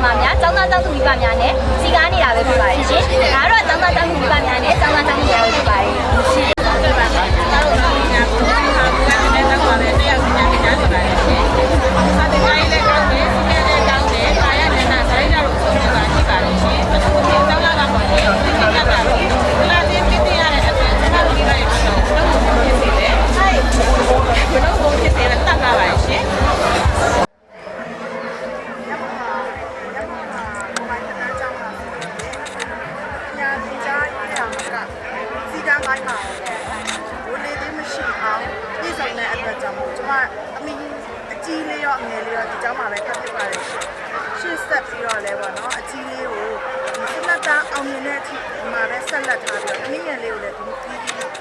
မှာများကျောင်းသားကျောင်းသူမိဘများနဲ့စီကားနေတာပဲဖြစ်ပါတယ်ရှင်။ဒါကတော့ကျောင်းသားကျောင်းသူမိဘများနဲ့ကျောင်းသားကျောင်းသူများပဲဖြစ်ပါတယ်ရှင်။ဟုတ်ပါပါ။ကျွန်တော်တို့ညာကိုဒီမှာကလည်းတောက်ပါတယ်တရားစီညာကြားနေပါတယ်ရှင်။စာတင်တိုင်းလည်းကောင်းတယ်စီကဲလည်းကောင်းတယ်ခါရနေနာဆိုင်ကြလို့ဆိုနေတာရှိပါတယ်ရှင်။အခုဒီကျောင်းသားကတော့ဒီကကတော့လာတင်ပြပြရတဲ့အပြင်ကျွန်တော်တို့ဒီကရေတော့ဖြစ်စီတယ်။ဟုတ်။ကျွန်တော်တို့ဖြစ်စီတယ်တတ်လာပါရှင်။အမေအကြီးလေးရောအငယ်လေးရောဒီကျောင်းမှာပဲဖတ်ဖြစ်ပါတယ်ရှေ့ဆက်ပြီးတော့လဲပေါ့နော်အကြီးလေးကိုဒီစနတ်သားအောင်မြင်တဲ့အထိဒီမှာပဲဆက်လက်ထားပြီးတော့အနည်းငယ်လေးကိုလည်းဒီ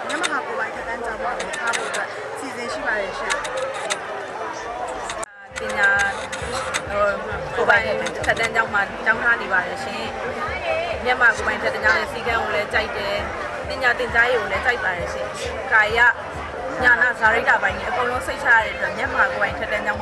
ညမဟာကိုပိုင်းထက်တန်းကျောင်းမှာပဲထားဖို့အတွက်စီစဉ်ရှိပါတယ်ရှင်ပညာကိုပိုင်းထက်တန်းကျောင်းမှာကျောင်းထားနေပါတယ်ရှင်မြန်မာကိုပိုင်းထက်တန်းကျောင်းရဲ့စီကံကိုလည်းကြိုက်တယ်ပညာသင်ကြားရေးကိုလည်းကြိုက်ပါတယ်ရှင်ကာယညာနာဇာရိတာပိုင်းကြီးအကုန်လုံးစိတ်ချရတဲ့အတွက်မြန်မာကိုယ်ပိုင်ထက်တန်းကြောင်း